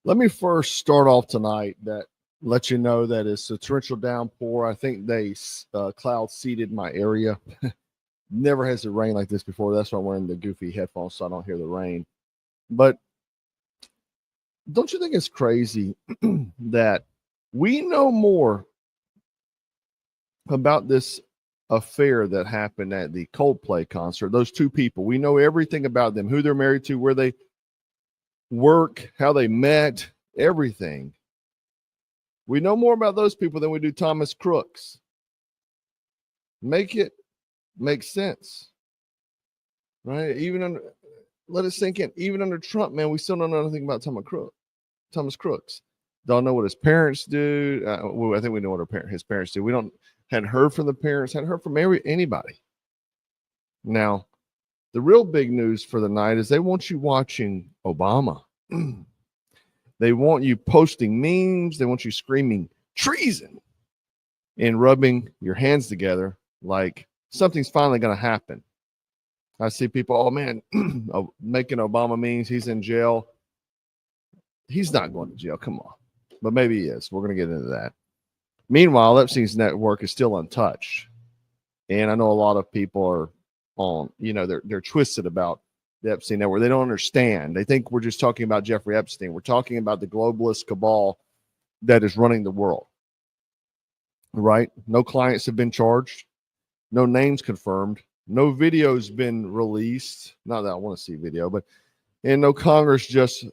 Let me first start off tonight that let you know that it's a torrential downpour. I think they cloud seeded my area. Never has it rained like this before. That's why I'm wearing the goofy headphones so I don't hear the rain. But don't you think it's crazy that we know more about this affair that happened at the Coldplay concert? Those two people, we know everything about them, who they're married to, where they work, how they met, everything. We know more about those people than we do Thomas Crooks. Make it make sense, right? Let it sink in. Even under Trump, man, we still don't know anything about Thomas Crooks. Don't know what his parents do. I think we know what his parents do. We hadn't heard from the parents, hadn't heard from anybody. Now, the real big news for the night is they want you watching Obama. They want you posting memes. They want you screaming treason and rubbing your hands together like something's finally going to happen. I see people, oh man, making Obama memes. He's in jail. He's not going to jail. Come on. But maybe he is. We're going to get into that. Meanwhile, Epstein's network is still untouched. And I know a lot of people are they're twisted about the Epstein network. They don't understand. They think we're just talking about Jeffrey Epstein. We're talking about the globalist cabal that is running the world. Right? No clients have been charged. No names confirmed. No videos been released. Not that I want to see video, but and no Congress just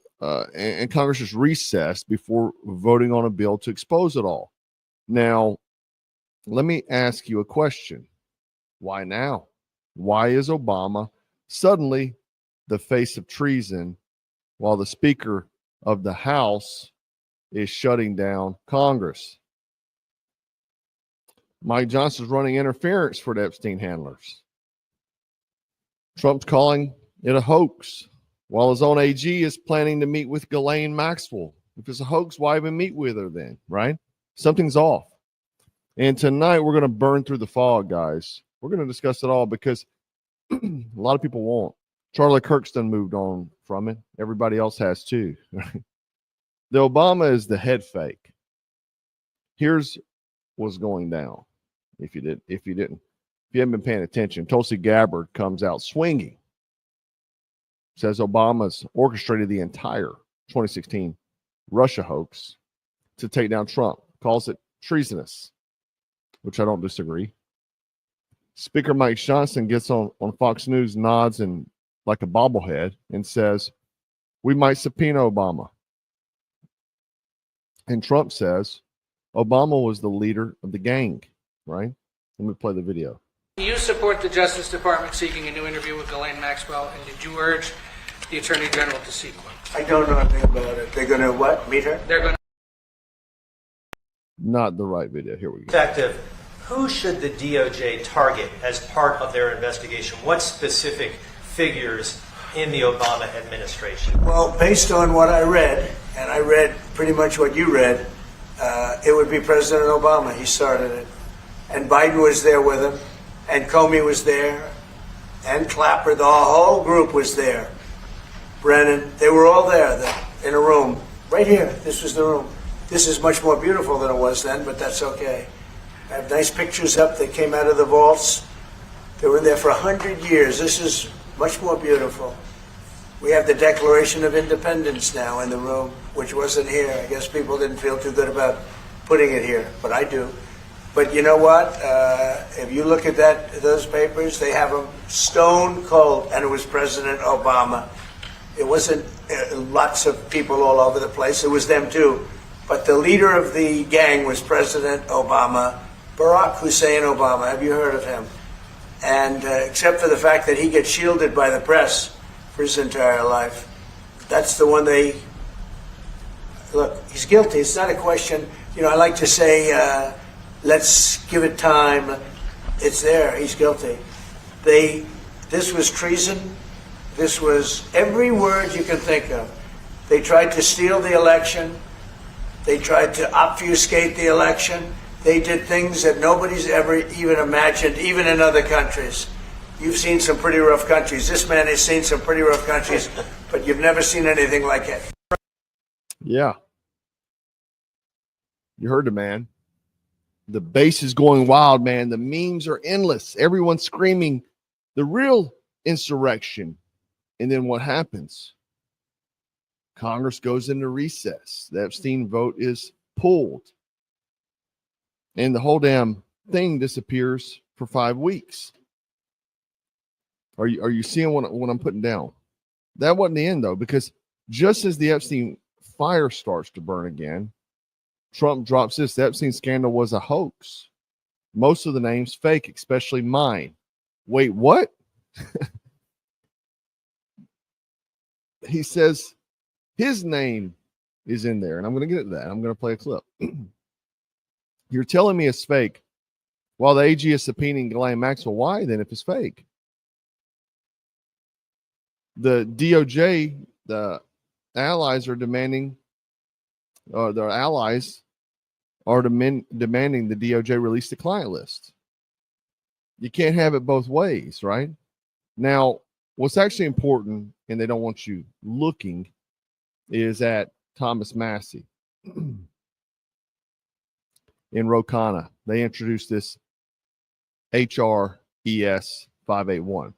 recessed before voting on a bill to expose it all. Now, let me ask you a question. Why now? Why is Obama suddenly the face of treason while the Speaker of the House is shutting down Congress? Mike Johnson's running interference for the Epstein handlers. Trump's calling it a hoax, while his own AG is planning to meet with Ghislaine Maxwell. If it's a hoax, why even meet with her then, right? Something's off. And tonight we're going to burn through the fog, guys. We're going to discuss it all because a lot of people won't. Charlie Kirk's moved on from it. Everybody else has too. The Obama is the head fake. Here's what's going down. If you haven't been paying attention, Tulsi Gabbard comes out swinging. Says Obama's orchestrated the entire 2016 Russia hoax to take down Trump. Calls it treasonous, which I don't disagree. Speaker Mike Johnson gets on Fox News, nods and like a bobblehead and says, we might subpoena Obama. And Trump says, Obama was the leader of the gang, right? Let me play the video. Do you support the Justice Department seeking a new interview with Ghislaine Maxwell, and did you urge the Attorney General to seek one? I don't know anything about it. They're going to what? Meet her? They're going to. Not the right video. Here we go. Detective, who should the DOJ target as part of their investigation? What specific figures in the Obama administration? Well, based on what I read, and I read pretty much what you read, it would be President Obama. He started it. And Biden was there with him, and Comey was there, and Clapper, the whole group was there. Brennan, they were all there in a room. Right here, this was the room. This is much more beautiful than it was then, but that's okay. I have nice pictures up that came out of the vaults. They were there for 100 years. This is much more beautiful. We have the Declaration of Independence now in the room, which wasn't here. I guess people didn't feel too good about putting it here, but I do. But you know what? If you look at those papers, they have them stone cold, and it was President Obama. It wasn't lots of people all over the place. It was them too. But the leader of the gang was President Obama, Barack Hussein Obama. Have you heard of him? And except for the fact that he gets shielded by the press for his entire life, that's the one look, he's guilty. It's not a question. I like to say, let's give it time. It's there. He's guilty. This was treason. This was every word you can think of. They tried to steal the election. They tried to obfuscate the election. They did things that nobody's ever even imagined, even in other countries. You've seen some pretty rough countries. This man has seen some pretty rough countries, but you've never seen anything like it. Yeah. You heard the man. The base is going wild, man. The memes are endless. Everyone's screaming the real insurrection. And then what happens? Congress goes into recess. The Epstein vote is pulled. And the whole damn thing disappears for 5 weeks. Are you seeing what I'm putting down? That wasn't the end, though, because just as the Epstein fire starts to burn again, Trump drops this. The Epstein scandal was a hoax. Most of the names fake, especially mine. Wait, what? He says his name is in there, and I'm going to get to that. I'm going to play a clip. You're telling me it's fake while the AG is subpoenaing Ghislaine Maxwell. Why then if it's fake? The DOJ, the allies are demanding, or their allies are demanding the DOJ release the client list. You can't have it both ways, right? Now, what's actually important, and they don't want you looking, is at Thomas Massie in Rocana. They introduced this HRES 581.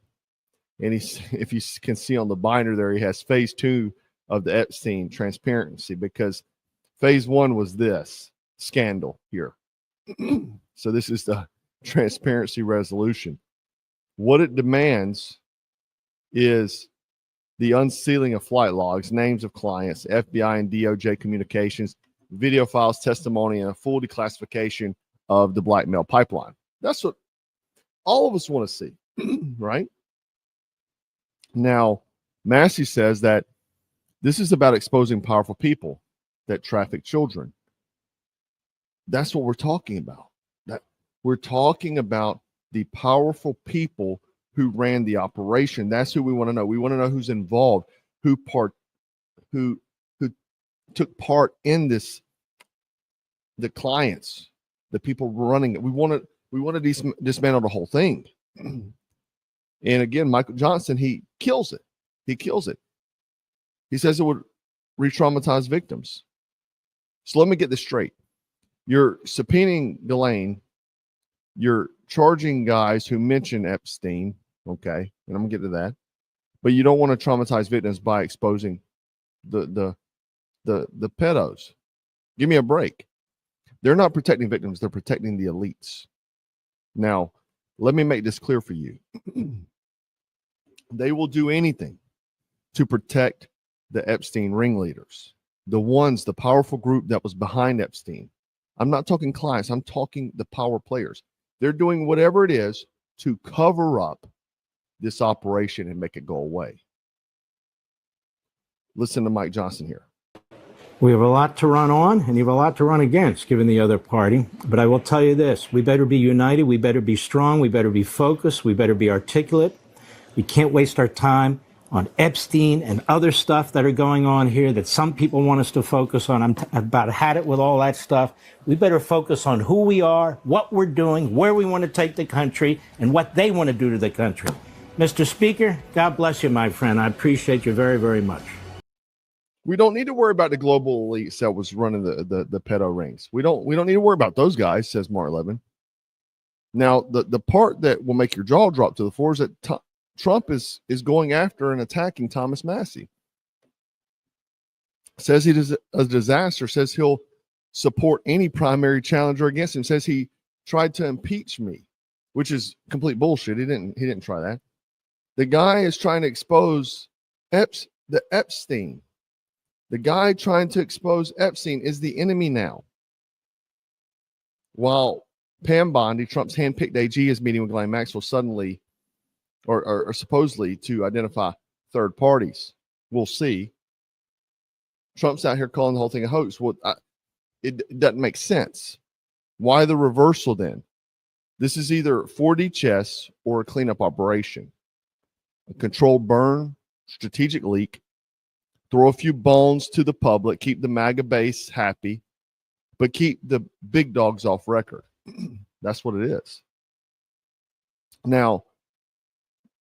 And if you can see on the binder there, he has phase 2 of the Epstein Transparency, because phase 1 was this scandal here. So this is the transparency resolution. What it demands is the unsealing of flight logs, names of clients, FBI and DOJ communications, video files, testimony, and a full declassification of the blackmail pipeline. That's what all of us want to see, right? Now, Massie says that this is about exposing powerful people that traffic children. That's what we're talking about. That we're talking about the powerful people who ran the operation. That's who we want to know. We want to know who's involved, who took part in this, the clients, the people running it. We want to dismantle the whole thing. And again, Michael Johnson, he kills it. He kills it. He says it would re-traumatize victims. So let me get this straight. You're subpoenaing Ghislaine. You're charging guys who mention Epstein. Okay, and I'm gonna get to that. But you don't want to traumatize victims by exposing the pedos. Give me a break. They're not protecting victims. They're protecting the elites. Now, let me make this clear for you. They will do anything to protect the Epstein ringleaders, the powerful group that was behind Epstein. I'm not talking clients. I'm talking the power players. They're doing whatever it is to cover up this operation and make it go away. Listen to Mike Johnson here. We have a lot to run on, and you have a lot to run against, given the other party. But I will tell you this, we better be united, we better be strong, we better be focused, we better be articulate. We can't waste our time on Epstein and other stuff that are going on here that some people want us to focus on. I've about had it with all that stuff. We better focus on who we are, what we're doing, where we want to take the country, and what they want to do to the country. Mr. Speaker, God bless you, my friend. I appreciate you very, very much. We don't need to worry about the global elites that was running the pedo rings. We don't need to worry about those guys, says Mark Levin. Now, the part that will make your jaw drop to the floor is that Trump is going after and attacking Thomas Massie. Says he is a disaster, says he'll support any primary challenger against him, says he tried to impeach me, which is complete bullshit. He didn't try that. The guy is trying to expose the Epstein. The guy trying to expose Epstein is the enemy now. While Pam Bondi, Trump's handpicked AG, is meeting with Ghislaine Maxwell suddenly or supposedly to identify third parties. We'll see. Trump's out here calling the whole thing a hoax. Well, it doesn't make sense. Why the reversal then? This is either 4D chess or a cleanup operation. A controlled burn, strategic leak, throw a few bones to the public, keep the MAGA base happy, but keep the big dogs off record. That's what it is. Now,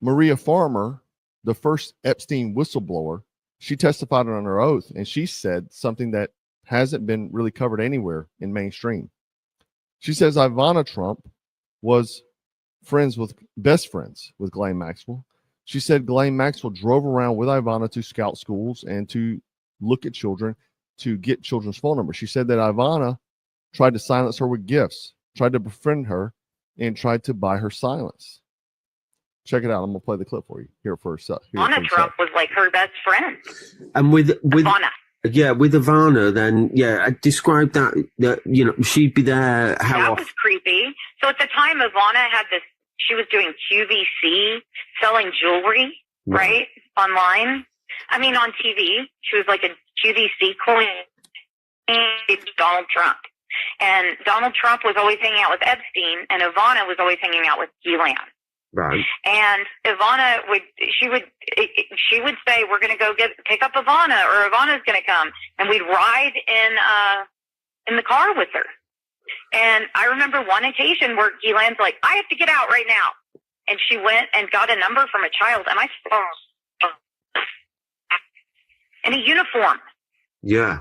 Maria Farmer, the first Epstein whistleblower, she testified on her oath, and she said something that hasn't been really covered anywhere in mainstream. She says Ivana Trump was best friends with Ghislaine Maxwell. She said Ghislaine Maxwell drove around with Ivana to scout schools and to look at children, to get children's phone numbers. She said that Ivana tried to silence her with gifts, tried to befriend her, and tried to buy her silence. Check it out. I'm gonna play the clip for you. Here first. Ivana Trump was like her best friend. And with Ivana. Yeah, with Ivana, then I described that. You know, she'd be there. How That often? was creepy. So at the time, Ivana had this. She was doing QVC, selling jewelry, right, online. I mean, on TV. She was like a QVC queen. Donald Trump. And Donald Trump was always hanging out with Epstein, and Ivana was always hanging out with Ghislaine. Right. And Ivana would say, "We're going to go pick up Ivana, or Ivana's going to come," and we'd ride in the car with her. And I remember one occasion where Ghislaine's like, "I have to get out right now," and she went and got a number from a child, and I saw in a uniform. Yeah.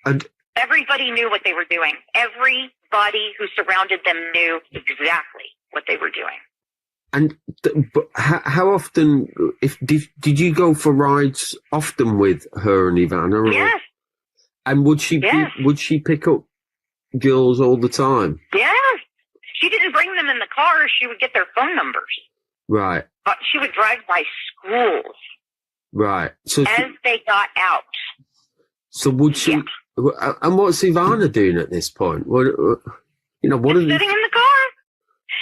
And Everybody knew what they were doing. Everybody who surrounded them knew exactly what they were doing. And but how often? Did you go for rides often with her and Ivana? Yes. And would she pick up girls all the time? Yes. She didn't bring them in the car. She would get their phone numbers. Right. But she would drive by schools. Right. So as they got out. So would she? Yeah. And what's Ivana doing at this point? What are they sitting in the car?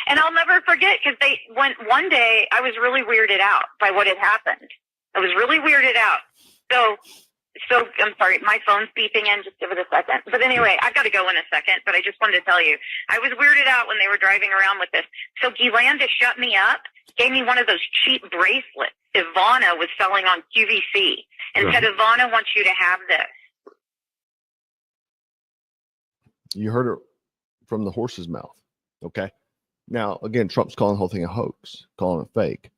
And I'll never forget, because they went one day. I was really weirded out by what had happened. I was really weirded out. So I'm sorry, my phone's beeping in. Just give it a second. But anyway, I've got to go in a second. But I just wanted to tell you, I was weirded out when they were driving around with this. So Ghislaine to shut me up gave me one of those cheap bracelets Ivana was selling on QVC, and said, "Ivana wants you to have this." You heard it from the horse's mouth. Okay. Now, again, Trump's calling the whole thing a hoax, calling it fake.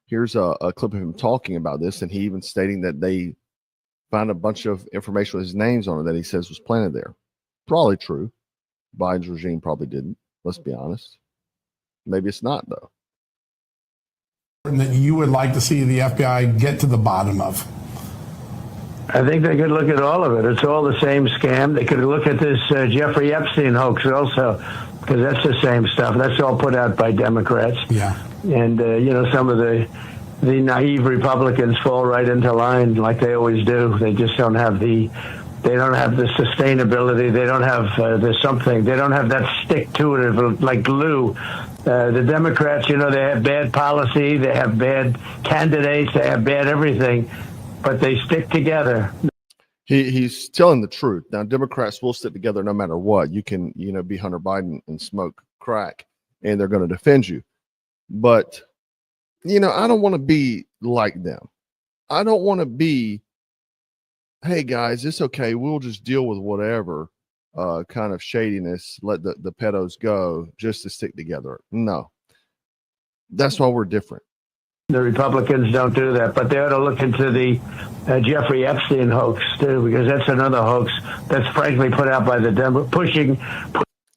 Here's a clip of him talking about this, and he even stating that they found a bunch of information with his names on it that he says was planted there. Probably true. Biden's regime probably didn't. Let's be honest. Maybe it's not, though. That you would like to see the FBI get to the bottom of? I think they could look at all of it. It's all the same scam. They could look at this Jeffrey Epstein hoax also, because that's the same stuff. That's all put out by Democrats. Yeah. And, some of the naive Republicans fall right into line like they always do. They just don't have the sustainability. They don't have they don't have that stick to it like glue. The Democrats, they have bad policy. They have bad candidates. They have bad everything. But they stick together. He's telling the truth. Now, Democrats will stick together no matter what. You can, be Hunter Biden and smoke crack, and they're going to defend you. But, I don't want to be like them. I don't want to be, hey, guys, it's okay. We'll just deal with whatever kind of shadiness, let the pedos go just to stick together. No. That's why we're different. The Republicans don't do that, but they ought to look into the Jeffrey Epstein hoax, too, because that's another hoax that's frankly put out by the pushing.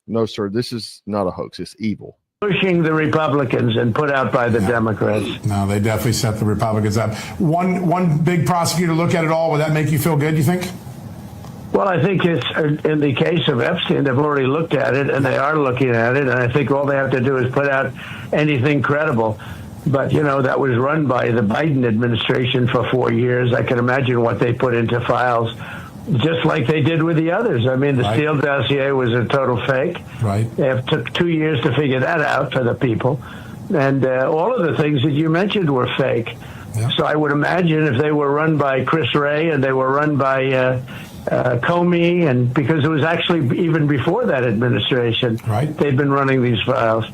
No, sir, this is not a hoax. It's evil. Pushing the Republicans and put out by the Democrats. No, they definitely set the Republicans up. One big prosecutor look at it all. Would that make you feel good, you think? Well, I think it's in the case of Epstein, they've already looked at it, and they are looking at it, and I think all they have to do is put out anything credible. But, that was run by the Biden administration for 4 years. I can imagine what they put into files, just like they did with the others. I mean, the Steele dossier was a total fake. Right. It took 2 years to figure that out for the people. And all of the things that you mentioned were fake. Yeah. So I would imagine if they were run by Chris Wray and they were run by Comey, and because it was actually even before that administration, they've been running these files.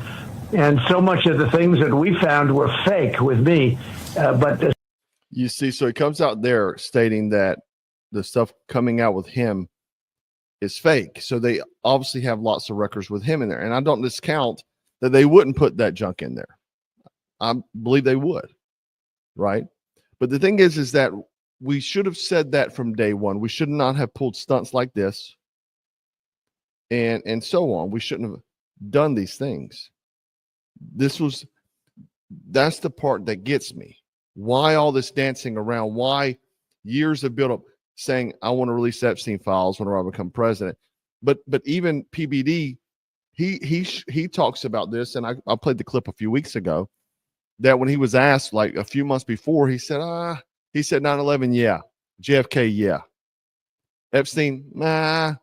And so much of the things that we found were fake with me. But you see, so he comes out there stating that the stuff coming out with him is fake. So they obviously have lots of records with him in there. And I don't discount that they wouldn't put that junk in there. I believe they would. Right. But the thing is that we should have said that from day one. We should not have pulled stunts like this, and so on. We shouldn't have done these things. That's the part that gets me. Why all this dancing around? Why years of build up saying I want to release Epstein files whenever I become president? But even PBD, he talks about this, and I played the clip a few weeks ago, that when he was asked like a few months before, he said 9/11, yeah. JFK, yeah. Epstein, nah.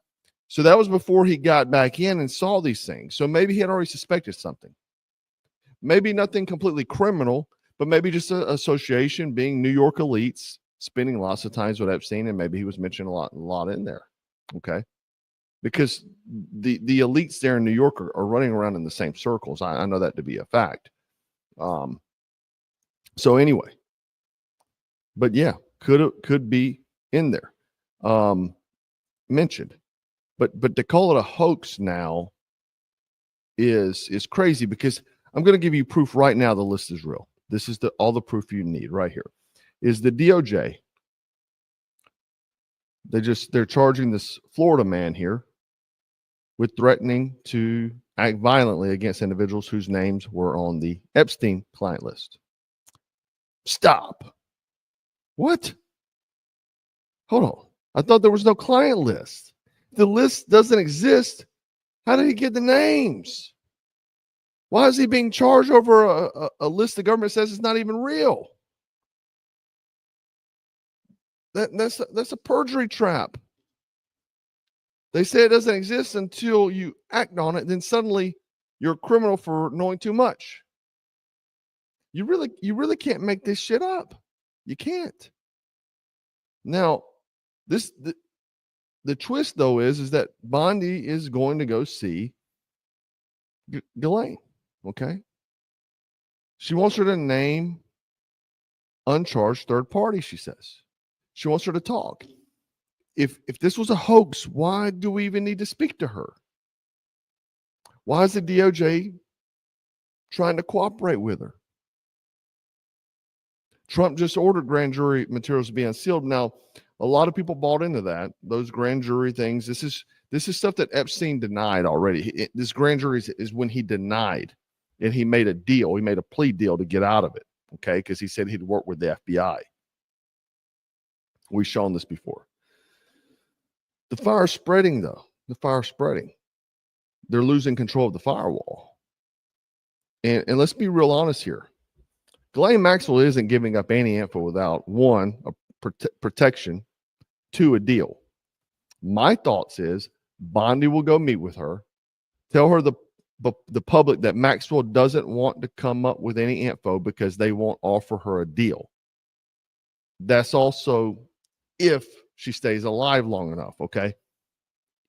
So that was before he got back in and saw these things. So maybe he had already suspected something. Maybe nothing completely criminal, but maybe just an association, being New York elites, spending lots of times with Epstein, and maybe he was mentioned a lot in there. Okay. Because the elites there in New York are running around in the same circles. I know that to be a fact. So anyway, but yeah, could be in there mentioned, but to call it a hoax now is crazy, because I'm going to give you proof right now. The list is real. This is all the proof you need right here. Is the DOJ? They're charging this Florida man here with threatening to act violently against individuals whose names were on the Epstein client list. Stop. What? Hold on. I thought there was no client list. The list doesn't exist. How did he get the names? Why is he being charged over a list the government says is not even real? That's a perjury trap. They say it doesn't exist until you act on it. Then suddenly you're a criminal for knowing too much. You really can't make this shit up. You can't. Now, the twist though is that Bondi is going to go see Ghislaine. Okay. She wants her to name uncharged third party, she says. She wants her to talk. If this was a hoax, why do we even need to speak to her? Why is the DOJ trying to cooperate with her? Trump just ordered grand jury materials to be unsealed. Now, a lot of people bought into that. Those grand jury things. This is stuff that Epstein denied already. This grand jury is when he denied, and he made a deal. He made a plea deal to get out of it. Okay, because he said he'd work with the FBI. We've shown this before. The fire spreading, though. The fire spreading. They're losing control of the firewall. And let's be real honest here. Ghislaine Maxwell isn't giving up any info without, one, a protection, two, a deal. My thoughts is Bondi will go meet with her, tell her the public that Maxwell doesn't want to come up with any info because they won't offer her a deal. That's also if she stays alive long enough, okay?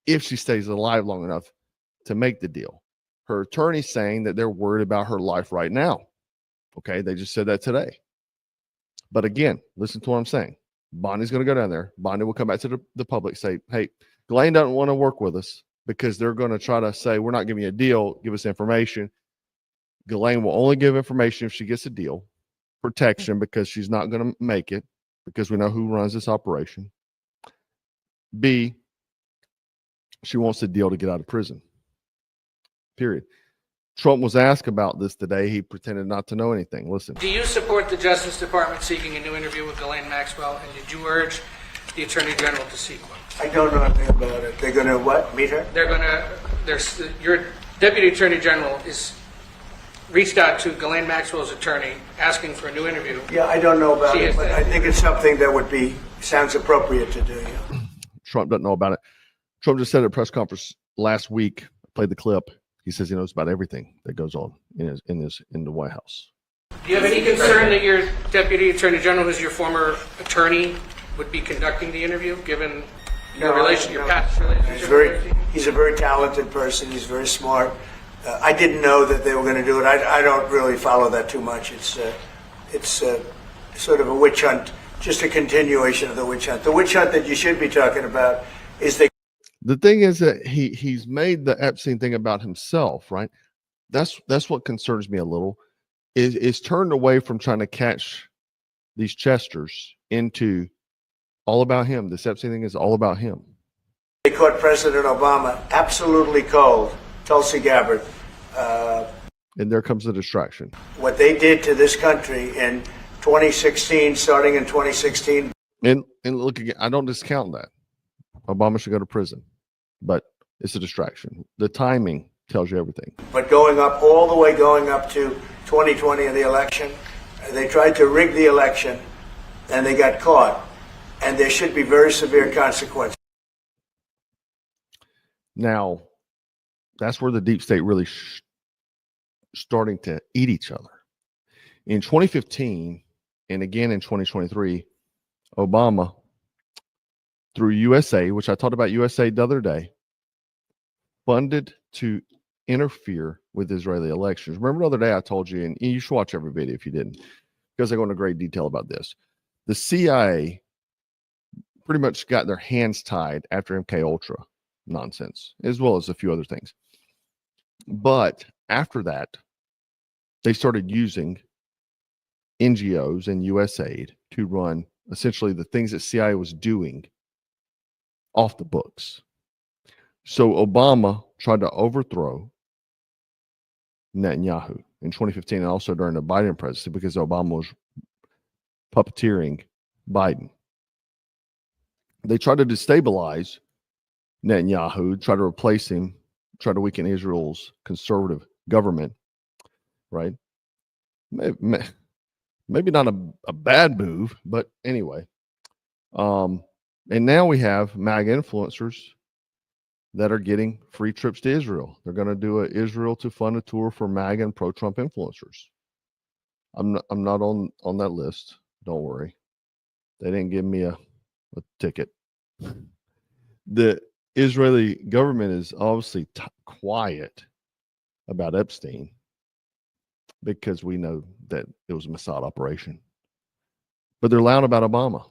If she stays alive long enough to make the deal. Her attorney's saying that they're worried about her life right now. Okay, they just said that today. But again, listen to what I'm saying. Bondi's going to go down there. Bondi will come back to the public, say, hey, Ghislaine doesn't want to work with us because they're going to try to say, we're not giving you a deal, give us information. Ghislaine will only give information if she gets a deal. Protection, because she's not going to make it, because we know who runs this operation. B, she wants a deal to get out of prison. Period. Trump was asked about this today. He pretended not to know anything. Listen. Do you support the Justice Department seeking a new interview with Ghislaine Maxwell, and did you urge the Attorney General to seek one? I don't know anything about it. They're going to what? Meet her? Your Deputy Attorney General is reached out to Ghislaine Maxwell's attorney asking for a new interview. Yeah, I don't know about it, but I think it's something that sounds appropriate to do. Yeah. Trump doesn't know about it. Trump just said at a press conference last week, I played the clip. He says he knows about everything that goes on in the White House. Do you have any concern that your Deputy Attorney General, who's your former attorney, would be conducting the interview, given your past relationship? He's a very talented person. He's very smart. I didn't know that they were going to do it. I don't really follow that too much. It's sort of a witch hunt, just a continuation of the witch hunt. The witch hunt that you should be talking about is the thing is that he's made the Epstein thing about himself, right? That's what concerns me a little. Is turned away from trying to catch these Chesters into all about him. This Epstein thing is all about him. They caught President Obama absolutely cold, Tulsi Gabbard. And there comes the distraction. What they did to this country in 2016, starting in 2016. And look again, I don't discount that. Obama should go to prison, but it's a distraction. The timing tells you everything. But going up, all the way going up to 2020 in the election, they tried to rig the election and they got caught. And there should be very severe consequences. Now, that's where the deep state really starting to eat each other. In 2015 and again in 2023, Obama, through USA, which I talked about USA the other day, funded to interfere with Israeli elections. Remember the other day I told you, and you should watch every video if you didn't, because I go into great detail about this. The CIA pretty much got their hands tied after MK Ultra nonsense, as well as a few other things. But after that, they started using NGOs and USAID to run essentially the things that CIA was doing off the books. So Obama tried to overthrow Netanyahu in 2015 and also during the Biden presidency because Obama was puppeteering Biden. They tried to destabilize Netanyahu, try to replace him, try to weaken Israel's conservative government, right? Maybe not a bad move, but anyway. And now we have MAGA influencers that are getting free trips to Israel. They're going to do a Israel to fund a tour for MAGA and pro-Trump influencers. I'm not on that list. Don't worry. They didn't give me a ticket. The Israeli government is obviously quiet about Epstein because we know that it was a Mossad operation. But they're loud about Obama.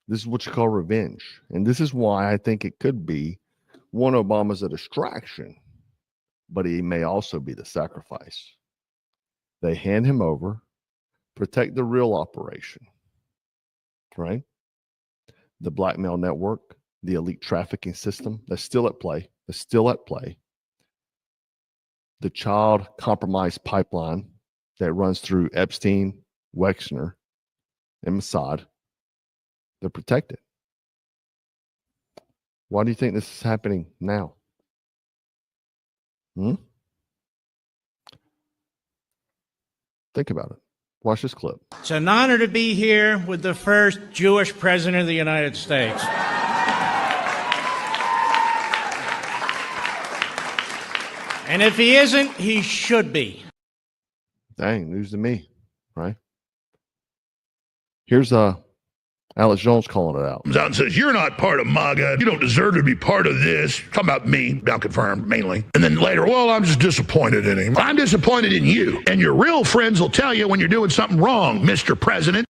This is what you call revenge. And this is why I think it could be one, Obama's a distraction, but he may also be the sacrifice. They hand him over, protect the real operation, right? The blackmail network, the elite trafficking system that's still at play, the child compromise pipeline that runs through Epstein, Wexner, and Mossad. They're protected. Why do you think this is happening now? Think about it. Watch this clip. It's an honor to be here with the first Jewish president of the United States. And if he isn't, he should be. Dang, news to me, right? Here's Alex Jones calling it out. Comes out and says, you're not part of MAGA. You don't deserve to be part of this. Talking about me, now confirmed, mainly. And then later, well, I'm just disappointed in him. I'm disappointed in you. And your real friends will tell you when you're doing something wrong, Mr. President.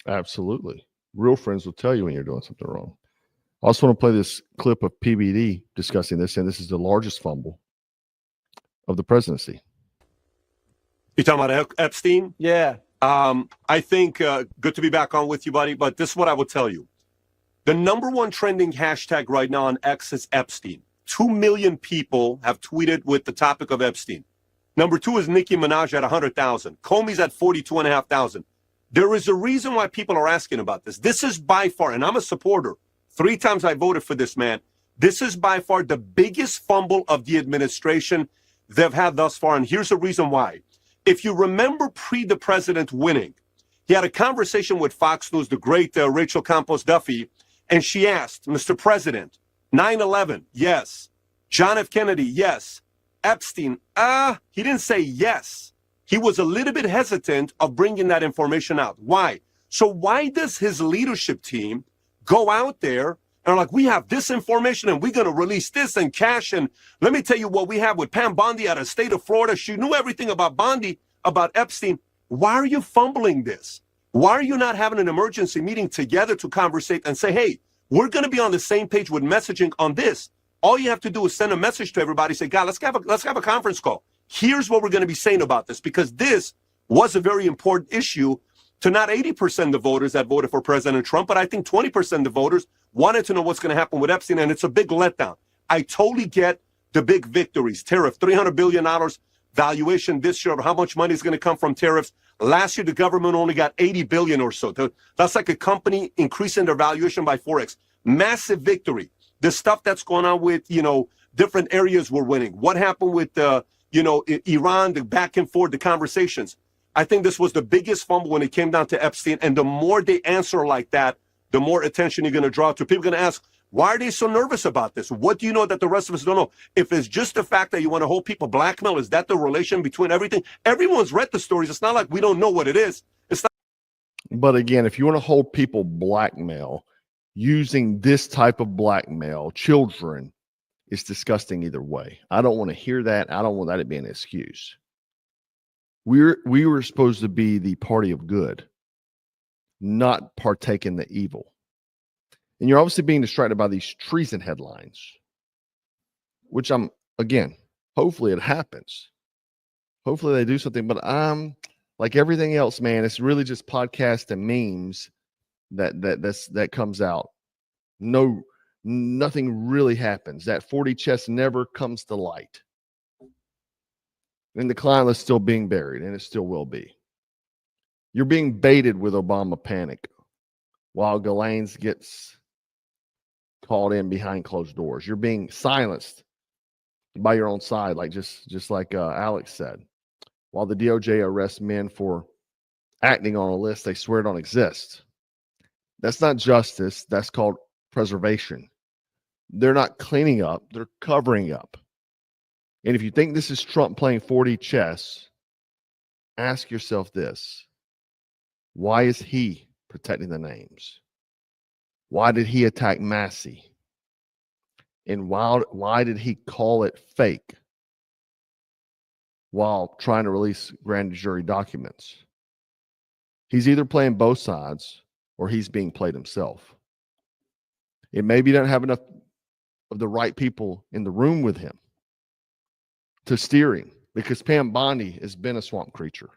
Absolutely. Real friends will tell you when you're doing something wrong. I also want to play this clip of PBD discussing this, and this is the largest fumble of the presidency. You talking about Epstein? Yeah. I think good to be back on with you, buddy. But this is what I will tell you. The number one trending hashtag right now on X is Epstein. 2 million people have tweeted with the topic of Epstein. Number two is Nicki Minaj at 100,000. Comey's at 42,500. There is a reason why people are asking about this. This is by far, and I'm a supporter. 3 times I voted for this man. This is by far the biggest fumble of the administration they've had thus far. And here's the reason why. If you remember the president winning, he had a conversation with Fox News, the great Rachel Campos Duffy, and she asked, Mr. President, 9/11, yes. John F. Kennedy, yes. Epstein, he didn't say yes. He was a little bit hesitant of bringing that information out. Why? So why does his leadership team go out there and like, we have this information and we're going to release this and cash. And let me tell you what we have with Pam Bondi out of the state of Florida. She knew everything about Bondi, about Epstein. Why are you fumbling this? Why are you not having an emergency meeting together to conversate and say, hey, we're going to be on the same page with messaging on this. All you have to do is send a message to everybody. Say, God, let's have a conference call. Here's what we're going to be saying about this, because this was a very important issue to not 80% of the voters that voted for President Trump, but I think 20% of the voters wanted to know what's going to happen with Epstein, and it's a big letdown. I totally get the big victories. Tariff, $300 billion valuation this year of how much money is going to come from tariffs. Last year, the government only got 80 billion or so. That's like a company increasing their valuation by 4x. Massive victory. The stuff that's going on with, different areas we're winning. What happened with, Iran, the back and forth, the conversations. I think this was the biggest fumble when it came down to Epstein. And the more they answer like that, the more attention you're going to draw to. People are going to ask, why are they so nervous about this? What do you know that the rest of us don't know? If it's just the fact that you want to hold people blackmail, is that the relation between everything? Everyone's read the stories. It's not like we don't know what it is. It's not. But again, if you want to hold people blackmail, using this type of blackmail, children, it's disgusting either way. I don't want to hear that. I don't want that to be an excuse. We were supposed to be the party of good, not partake in the evil. And you're obviously being distracted by these treason headlines, which hopefully it happens. Hopefully they do something, but like everything else, man, it's really just podcast and memes that comes out. Nothing really happens. That 40 chest never comes to light. And the clown is still being buried, and it still will be. You're being baited with Obama panic while Ghislaine gets called in behind closed doors. You're being silenced by your own side, like just like Alex said. While the DOJ arrests men for acting on a list they swear don't exist. That's not justice. That's called preservation. They're not cleaning up. They're covering up. And if you think this is Trump playing 4D chess, ask yourself this. Why is he protecting the names? Why did he attack Massie? And why did he call it fake while trying to release grand jury documents? He's either playing both sides or he's being played himself. It maybe doesn't have enough of the right people in the room with him to steer him, because Pam Bondi has been a swamp creature.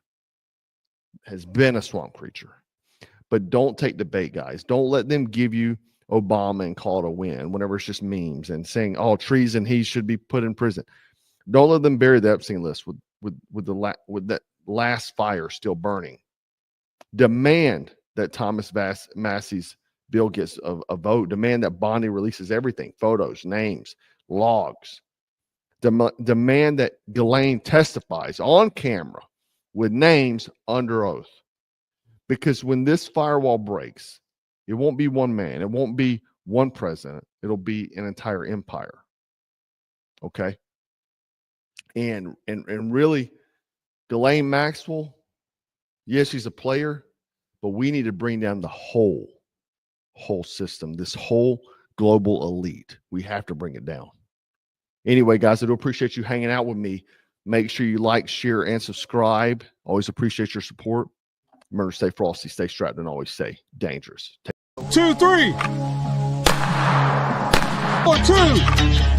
But don't take the bait, guys. Don't let them give you Obama and call it a win whenever it's just memes and saying, oh, treason, he should be put in prison. Don't let them bury the Epstein list with that last fire still burning. Demand that Thomas Massie's bill gets a vote. Demand that Bondi releases everything, photos, names, logs. Demand that Ghislaine testifies on camera with names under oath. Because when this firewall breaks, it won't be one man. It won't be one president. It'll be an entire empire. Okay? And really, Ghislaine Maxwell, yes, she's a player, but we need to bring down the whole system, this whole global elite. We have to bring it down. Anyway, guys, I do appreciate you hanging out with me. Make sure you like, share, and subscribe. Always appreciate your support. Remember to stay frosty, stay strapped, and always stay dangerous. 2, 3. 4, 2.